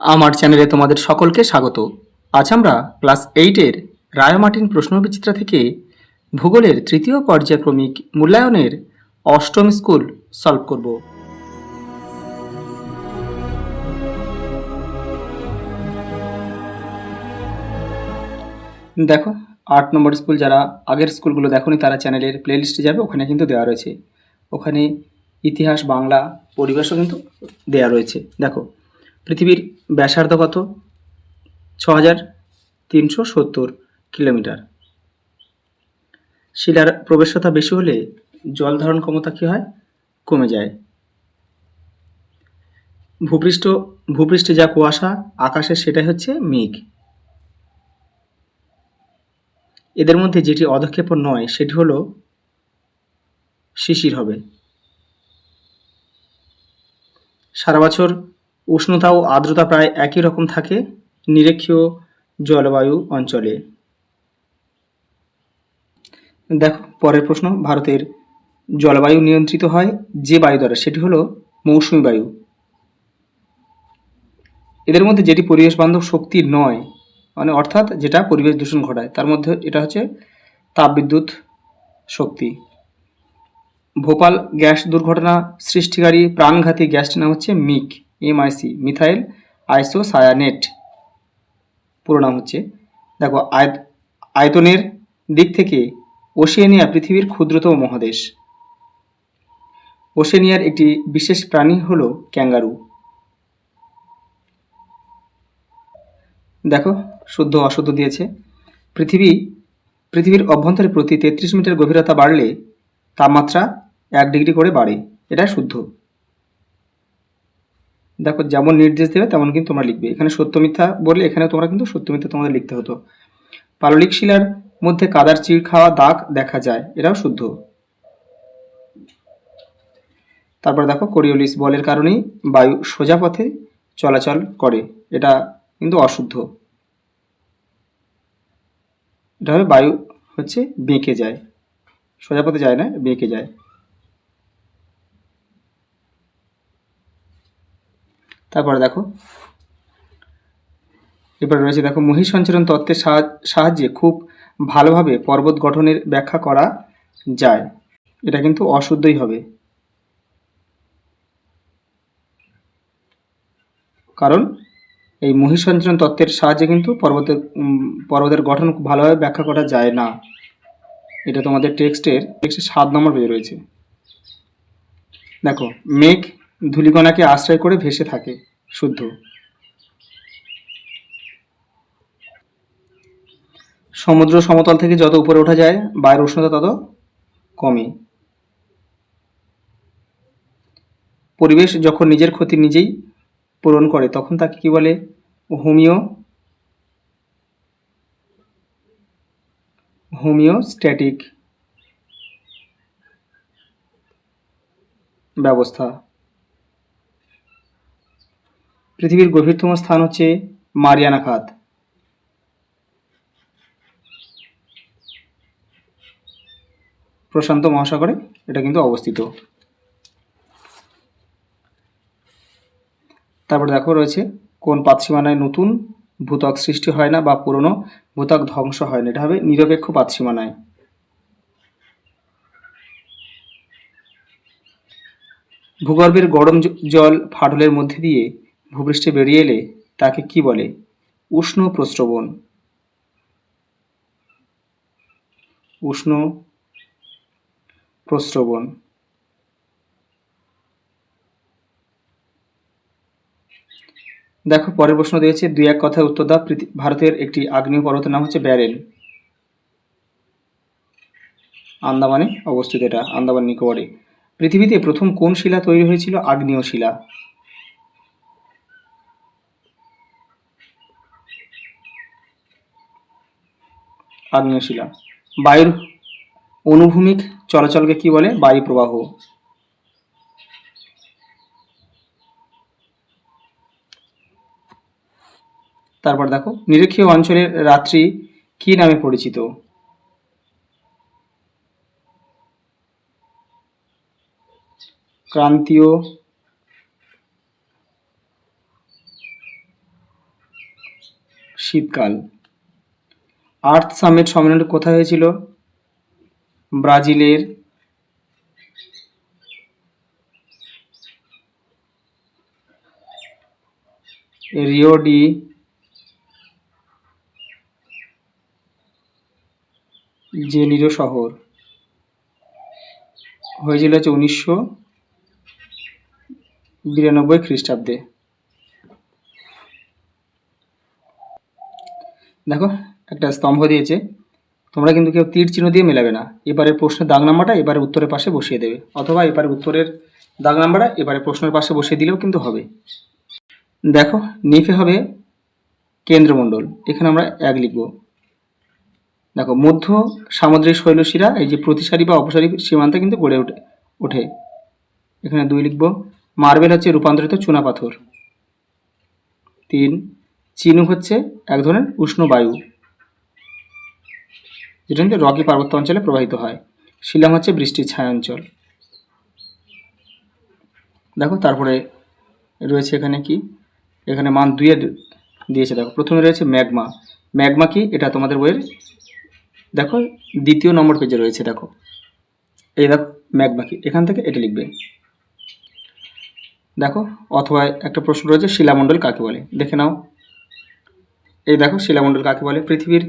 আমার চ্যানেলে তোমাদের সকলকে স্বাগত। আজ আমরা ক্লাস 8-এর রায়মার্টিন প্রশ্নবিচিত্রা থেকে ভূগোলের তৃতীয় পর্যায়ক্রমিক মূল্যায়নের অষ্টম স্কুল সলভ করব। দেখো, 8 নম্বর স্কুল যারা আগের স্কুলগুলো দেখোনি তারা চ্যানেলের প্লেলিস্টে যাবে, ওখানে কিন্তু দেওয়া রয়েছে। ওখানে ইতিহাস, বাংলা, পরিবেশও কিন্তু দেওয়া রয়েছে। দেখো, পৃথিবীর ব্যাসার্ধ কত? 6370 কিলোমিটার। শিলার প্রবেশ্যতা বেশি হলে জল ধারণ ক্ষমতা কী হয়? কমে যায়। ভূপৃষ্ঠে যা কুয়াশা আকাশে সেটাই হচ্ছে মেঘ। এদের মধ্যে যেটি অধঃক্ষেপণ নয় সেটি হলো শিশির হবে। সারা বছর উষ্ণতা ও আর্দ্রতা প্রায় একই রকম থাকে নিরক্ষীয় জলবায়ু অঞ্চলে। দেখো, পরের প্রশ্ন, ভারতের জলবায়ু নিয়ন্ত্রিত হয় যে বায়ু দ্বারা সেটি হলো মৌসুমী বায়ু। এদের মধ্যে যেটি পরিবেশ বান্ধব শক্তি নয়, মানে অর্থাৎ যেটা পরিবেশ দূষণ ঘটায়, তার মধ্যে এটা হচ্ছে তাপবিদ্যুৎ শক্তি। ভোপাল গ্যাস দুর্ঘটনা সৃষ্টিকারী প্রাণঘাতী গ্যাসটির নাম হচ্ছে MIC, মিথাইল আইসোসায়ানেট পুরো নাম হচ্ছে। দেখো, আয়তনের দিক থেকে ওশেনিয়া পৃথিবীর ক্ষুদ্রতম মহাদেশ। ওশেনিয়ার একটি বিশেষ প্রাণী হলো ক্যাঙ্গারু। দেখো, শুদ্ধ অশুদ্ধ দিয়েছে। পৃথিবীর অভ্যন্তরে প্রতি 33 মিটার গভীরতা বাড়লে তাপমাত্রা 1 ডিগ্রি করে বাড়ে, এটা শুদ্ধ। দেখো, যেমন নির্দেশ দেবে তেমন কিন্তু তোমরা লিখবে। এখানে সত্য মিথ্যা বললে এখানে তোমরা কিন্তু সত্য মিথ্যা তোমাদের লিখতে হতো। পাললিক শিলার মধ্যে কাদার চিড় খাওয়া দাগ দেখা যায়, এটাও শুদ্ধ। তারপর দেখো, কোরিওলিস বলের কারণেই বায়ু সোজা পথে চলাচল করে, এটা কিন্তু অশুদ্ধ। এটা হবে বায়ু হচ্ছে বেঁকে যায়, সোজা পথে যায় না, বেঁকে যায়। তারপরে দেখো, এবার রয়েছে, দেখো, মহীসঞ্চরণ তত্ত্বের সাহায্যে খুব ভালোভাবে পর্বত গঠনের ব্যাখ্যা করা যায়, এটা কিন্তু অশুদ্ধই হবে, কারণ এই মহীসঞ্চরণ তত্ত্বের সাহায্যে কিন্তু পর্বতের গঠন খুব ভালোভাবে ব্যাখ্যা করা যায় না। এটা তোমাদের টেক্সটের 7 নম্বর পেজে রয়েছে। দেখো, মেঘ ধূলিকণাকে আশ্রয় করে ভেসে থাকে, শুদ্ধ। সমুদ্র সমতল থেকে যত উপরে ওঠা যায় বায়ুর উষ্ণতা তত কমে। পরিবেশ যখন নিজের ক্ষতি নিজেই পূরণ করে তখন তাকে কি বলে? হোমিওস্ট্যাটিক ব্যবস্থা। পৃথিবীর গভীরতম স্থান হচ্ছে মারিয়ানা খাত। প্রশান্ত মহাসাগরে এটা কিন্তু অবস্থিত। তারপর দেখো রয়েছে, কোন পাতসীমানায় নতুন ভূত্বক সৃষ্টি হয় না বা পুরনো ভূত্বক ধ্বংস হয় না, এটা হবে নিরপেক্ষ পাতসীমানায়। ভূগর্ভের গরম জল ফাটলের মধ্যে দিয়ে ভূপৃষ্ঠে বেরিয়ে এলে তাকে কি বলে? উষ্ণ প্রস্রবণ। উষ্ণ প্রস্রবণ। দেখো, পরের প্রশ্ন দিয়েছে, 2-1 কথায় উত্তর দাও। ভারতের একটি আগ্নেয় পর্বতের নাম হচ্ছে ব্যারেল, আন্দামানে অবস্থিত, এটা আন্দামান নিকোবরে। পৃথিবীতে প্রথম কোন শিলা তৈরি হয়েছিল? আগ্নেয় শিলা। আগ্নেয় শিলা। বায়ুর অনুভূমিক চলাচলকে কি বলে? বায়ু প্রবাহ। তারপর দেখো, নিরক্ষীয় অঞ্চলের রাত্রি কি নামে পরিচিত? ক্রান্তীয় শীতকাল। আর্থ সামিট সম্মেলনটি কোথায় হয়েছিল? ব্রাজিলের রিও ডি জেনিরো শহর। হয়েছিল হচ্ছে 1992 খ্রিস্টাব্দে। দেখো একটা স্তম্ভ দিয়েছে, তোমরা কিন্তু কেউ তীর চিহ্ন দিয়ে মেলাবে না। এবারে প্রশ্নের দাগ নাম্বারটা এবারে উত্তরের পাশে বসিয়ে দেবে, অথবা এবারে উত্তরের দাগ নাম্বারটা এবারে প্রশ্নের পাশে বসিয়ে দিলেও কিন্তু হবে। দেখো নিফে হবে কেন্দ্রমণ্ডল, এখানে আমরা 1 লিখব। দেখো মধ্য সামুদ্রিক শৈলশিরা এই যে প্রতিসারি বা অপসারী সীমান্তে কিন্তু গড়ে ওঠে, এখানে 2 লিখব। মার্বেল হচ্ছে রূপান্তরিত চুনাপাথর। 3 চিনুক হচ্ছে এক ধরনের উষ্ণ বায়ু, যেটা কিন্তু রকি পার্বত্য অঞ্চলে প্রবাহিত হয়। শিলং হচ্ছে বৃষ্টির ছায়া অঞ্চল। দেখো তারপরে রয়েছে এখানে কি, এখানে মান 2 এর দিয়েছে। দেখো প্রথমে রয়েছে ম্যাগমা। ম্যাগমা কি, এটা তোমাদের বইয়ের দেখো 2য় নম্বর পেজে রয়েছে। দেখো এই দেখো ম্যাগমা কি, এখান থেকে এটা লিখবে। দেখো অথবা একটা প্রশ্ন রয়েছে শিলামণ্ডল কাকে বলে, দেখে নাও। এই দেখো শিলামণ্ডল কাকে বলে। পৃথিবীর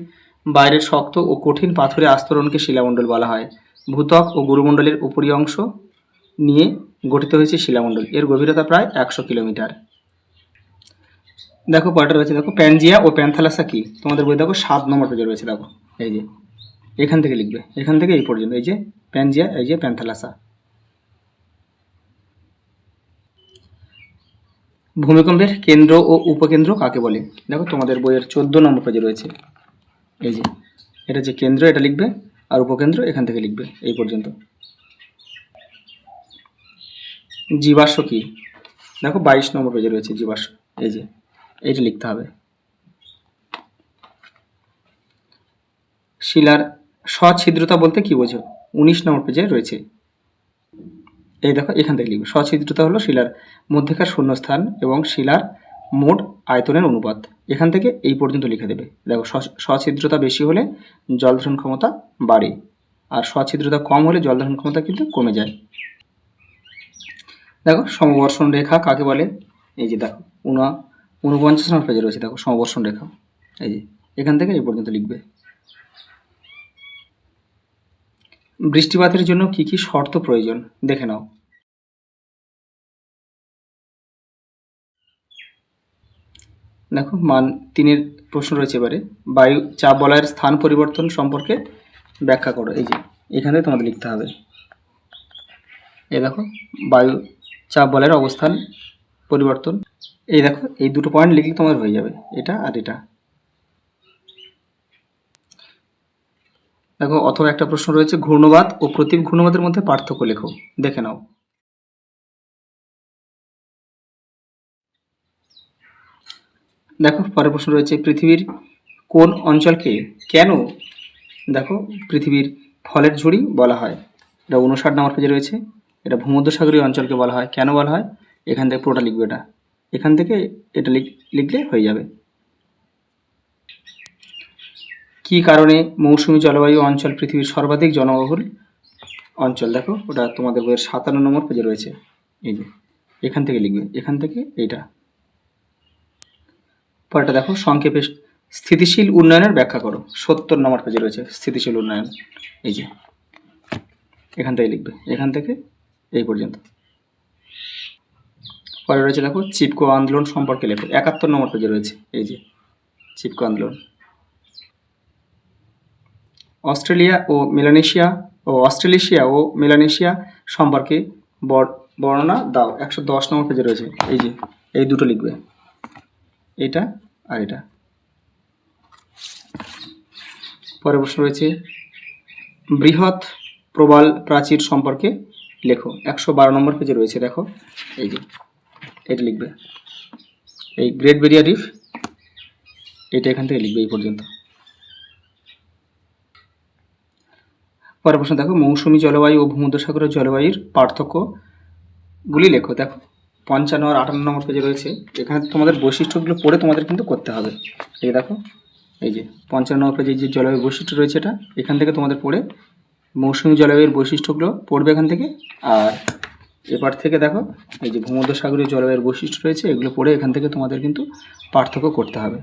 বাইরের শক্ত ও কঠিন পাথুরে আস্তরণকে শিলামণ্ডল বলা হয়। ভূত্বক ও গুরুমণ্ডলের উপরী অংশ নিয়ে গঠিত হয়েছে শিলামণ্ডল। এর গভীরতা প্রায় 100 কিলোমিটার। দেখো পরেরটা রয়েছে, দেখো প্যানজিয়া ও প্যান্থালাসা কি, তোমাদের বই দেখো 7 নম্বর পেজে রয়েছে। দেখো এই যে এখান থেকে লিখবে, এখান থেকে এই পর্যন্ত, এই যে প্যানজিয়া, এই যে প্যান্থালাসা। ভূমিকম্পের কেন্দ্র ও উপকেন্দ্র কাকে বলে, দেখো তোমাদের বইয়ের 14 নম্বর পেজে রয়েছে। এই যে এটা যে কেন্দ্র এটা লিখবে, আর উপকেন্দ্র এখান থেকে লিখবে এই পর্যন্ত। জীবাশ্ম কি, দেখো 22 নম্বর পেজে রয়েছে জীবাশ্ম, এই যে এইটা লিখতে হবে। শিলার সছিদ্রতা বলতে কি বোঝো, 19 নম্বর পেজে রয়েছে। এই দেখো এখান থেকে লিখবে, সছিদ্রতা হলো শিলার মধ্যেকার শূন্যস্থান এবং শিলার মোট আয়তনের অনুপাত। এখান থেকে এই পর্যন্ত লিখে দেবে। দেখো সছিদ্রতা বেশি হলে জল ধারণ ক্ষমতা বাড়ে, আর সছিদ্রতা কম হলে জল ধারণ ক্ষমতা কিন্তু কমে যায়। দেখো সমবর্ষণ রেখা কাকে বলে, এই যে দেখো 49 নম্বর পেজে রয়েছে। দেখো সমবর্ষণ রেখা, এই যে এখান থেকে এই পর্যন্ত লিখবে। বৃষ্টিপাতের জন্য কি কি শর্ত প্রয়োজন, দেখে নাও। দেখো মান 3 প্রশ্ন রয়েছে। এবারে বায়ু চাপ বলয়ের স্থান পরিবর্তন সম্পর্কে ব্যাখ্যা করো, এই যে এখানে তোমাদের লিখতে হবে। এই দেখো বায়ু চাপ বলয়ের অবস্থান পরিবর্তন, এই দেখো এই 2টো পয়েন্ট লিখলে তোমার হয়ে যাবে, এটা আর এটা। দেখো অথবা একটা প্রশ্ন রয়েছে ঘূর্ণবাত ও প্রতীপ ঘূর্ণবাতের মধ্যে পার্থক্য লেখো, দেখে নাও। দেখো পরের প্রশ্ন রয়েছে পৃথিবীর কোন অঞ্চলকে কেন, দেখো পৃথিবীর ফলের ঝুড়ি বলা হয়, এটা 59 নম্বর পেজে রয়েছে। এটা ভূমধ্যসাগরীয় অঞ্চলকে বলা হয়, কেন বলা হয়, এখান থেকে পুরোটা লিখবে। এটা এখান থেকে এটা লিখলে হয়ে যাবে। কি কারণে মৌসুমী জলবায়ু অঞ্চল পৃথিবীর সর্বাধিক জনবহুল অঞ্চল, দেখো ওটা তোমাদের বইয়ের 57 নম্বর পেজে রয়েছে। এই যে এখান থেকে লিখবে, এখান থেকে এইটা। পরেরটা দেখো সংক্ষেপে স্থিতিশীল উন্নয়নের ব্যাখ্যা করো, 70 নম্বর পেজে রয়েছে স্থিতিশীল উন্নয়ন, এই যে এখান থেকে লিখবে, এখান থেকে এই পর্যন্ত। পরে রয়েছে দেখো চিপকো আন্দোলন সম্পর্কে লেখো, 71 নম্বর পেজে রয়েছে। এই যে চিপকো আন্দোলন। অস্ট্রেলিয়া ও মেলানেশিয়া সম্পর্কে বর্ণনা দাও, 110 নম্বর পেজে রয়েছে। এই যে এই 2টো লিখবে, এটা আর এটা। পরের প্রশ্ন রয়েছে বৃহৎ প্রবাল প্রাচীর সম্পর্কে লেখো, 112 নম্বর পেজে রয়েছে। দেখো এই যে এটা লিখবে, এই গ্রেট ব্যারিয়ার রিফ, এটা এখান থেকে লিখবে এই পর্যন্ত। পরের প্রশ্ন দেখো মৌসুমী জলবায়ু ও ভূমধ্যসাগরের জলবায়ুর পার্থক্যগুলি লেখো। দেখো 55 আর 58 নম্বর পেজে রয়েছে। এখানে তোমাদের বৈশিষ্ট্যগুলো পড়ে তোমাদের কিন্তু করতে হবে। এই দেখো, এই যে 55 নম্বর পেজে যে জলবায়ুর বৈশিষ্ট্য রয়েছে, এটা এখান থেকে তোমাদের পড়ে মৌসুমী জলবায়ুর বৈশিষ্ট্যগুলো পড়বে এখান থেকে। আর এবার থেকে দেখো, এই যে ভূমধ্যসাগরীয় জলবায়ুর বৈশিষ্ট্য রয়েছে, এগুলো পড়ে এখান থেকে তোমাদের কিন্তু পার্থক্য করতে হবে।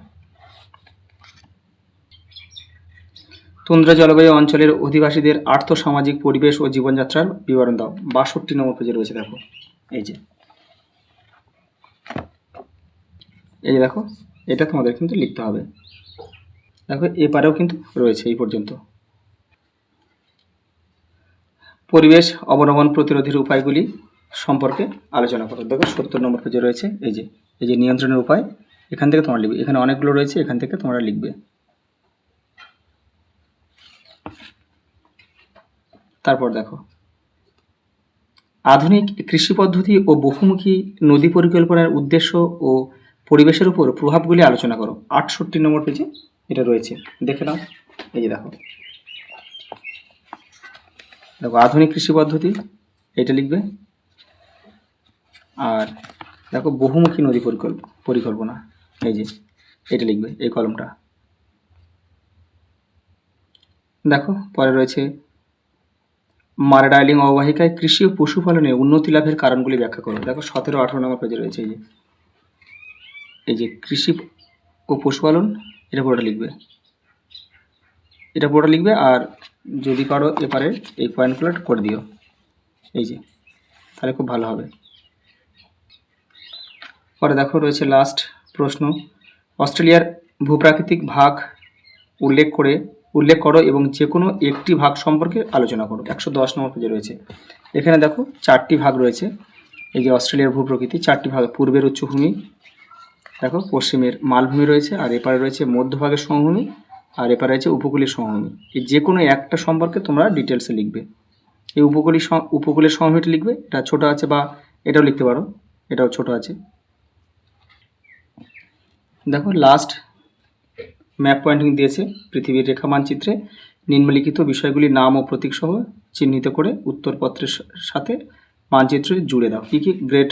তুন্দ্রা জলবায়ু অঞ্চলের অধিবাসীদের আর্থসামাজিক পরিবেশ ও জীবনযাত্রার বিবরণ দাও। 62 নম্বর পেজে রয়েছে। দেখো, এই যে দেখো, এটা তোমাদের কিন্তু লিখতে হবে। দেখো, এপারেও কিন্তু রয়েছে এই পর্যন্ত। পরিবেশ অবনমন প্রতিরোধের উপায়গুলি সম্পর্কে আলোচনা করো। দেখো 70 নম্বর পেজে রয়েছে। এই যে নিয়ন্ত্রণের উপায়, এখান থেকে তোমরা লিখবে। এখানে অনেকগুলো রয়েছে, এখান থেকে তোমরা লিখবে। তারপর দেখো, আধুনিক কৃষি পদ্ধতি ও বহুমুখী নদী পরিকল্পনার উদ্দেশ্য ও পরিবেশের উপর প্রভাবগুলি আলোচনা করো। 68 নম্বর পেজে এটা রয়েছে, দেখে নাও। এই যে দেখো, আধুনিক কৃষি পদ্ধতি, এটা লিখবে। আর দেখো, বহুমুখী নদী পরিকল্পনা, এই যে এটা লিখবে, এই কলমটা। দেখো, পরে রয়েছে মারা ডার্লিং অববাহিকায় কৃষি ও পশুপালনে উন্নতি লাভের কারণগুলি ব্যাখ্যা করো। দেখো 17-18 নম্বর পেজে রয়েছে। এই যে কৃষি ও পশুপালন, এটা পুরোটা লিখবে। আর যদি পারো এপারে এই পয়েন্টগুলো করে দিও, এই যে, তাহলে খুব ভালো হবে। পরে দেখো রয়েছে লাস্ট প্রশ্ন, অস্ট্রেলিয়ার ভূপ্রাকৃতিক ভাগ উল্লেখ করো এবং যে কোনো একটি ভাগ সম্পর্কে আলোচনা করো। 110 নম্বর পেজে রয়েছে। এখানে দেখো 4টি ভাগ রয়েছে। এই যে অস্ট্রেলিয়ার ভূপ্রকৃতি 4টি ভাগ, পূর্বের উচ্চভূমি, দেখো পশ্চিমের মালভূমি রয়েছে, আর এপারে রয়েছে মধ্যভাগের সমভূমি, আর এপারে রয়েছে উপকূলের সমভূমি। এই যে কোনো একটা সম্পর্কে তোমরা ডিটেলসে লিখবে। এই উপকূলের সমভূমিটা লিখবে, এটা ছোট আছে, বা এটাও লিখতে পারো, এটাও ছোট আছে। দেখো লাস্ট ম্যাপ পয়েন্টিং দিয়েছে। পৃথিবীর রেখা মানচিত্রে নিম্নলিখিত বিষয়গুলির নাম ও প্রতীক সহ চিহ্নিত করে উত্তরপত্রের সাথে মানচিত্রে জুড়ে দাও। কী কী? গ্রেট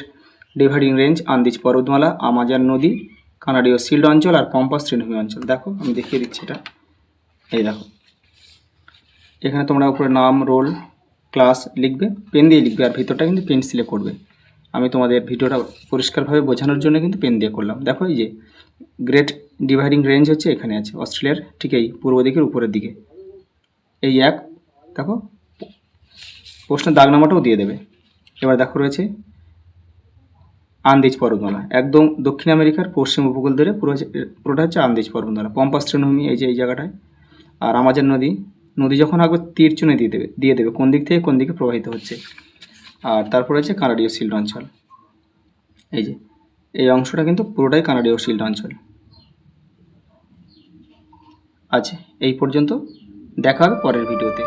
ডিভাইডিং রেঞ্জ, আন্দিজ পর্বতমালা, আমাজন নদী, কানাডীয় শিল্ড অঞ্চল, আর পম্পাস তৃণভূমি অঞ্চল। দেখো, আমি দেখিয়ে দিচ্ছি এটা। এই দেখো, এখানে তোমরা উপরে নাম, রোল, ক্লাস লিখবে, পেন দিয়ে লিখবে, আর ভিতরটা কিন্তু পেন্সিলে করবে। আমি তোমাদের ভিডিওটা পরিষ্কারভাবে বোঝানোর জন্য কিন্তু পেন দিয়ে করলাম। দেখো, এই যে গ্রেট ডিভাইডিং রেঞ্জ হচ্ছে এখানে আছে, অস্ট্রেলিয়ার ঠিক এই পূর্ব দিকের উপরের দিকে। এই এক, দেখো প্রশ্নের দাগ নাম্বারটাও দিয়ে দেবে। এবার দেখো রয়েছে আন্দিজ পর্বতমালা, একদম দক্ষিণ আমেরিকার পশ্চিম উপকূল ধরে পুরোটা হচ্ছে আন্দিজ পর্বতমালা। পম্পাস তৃণভূমি এই যে এই জায়গাটায়। আর আমাজন নদী যখন আগে তীর চুনে দিয়ে দেবে কোন দিক থেকে কোন দিকে প্রবাহিত হচ্ছে। আর তারপরে হচ্ছে কানাডীয় শিল্ড অঞ্চল, এই যে এই অংশটা কিন্তু পুরোটাই কানাডীয় শিল্ড অঞ্চল আছে। এই পর্যন্ত, দেখা হবে পরের ভিডিওতে।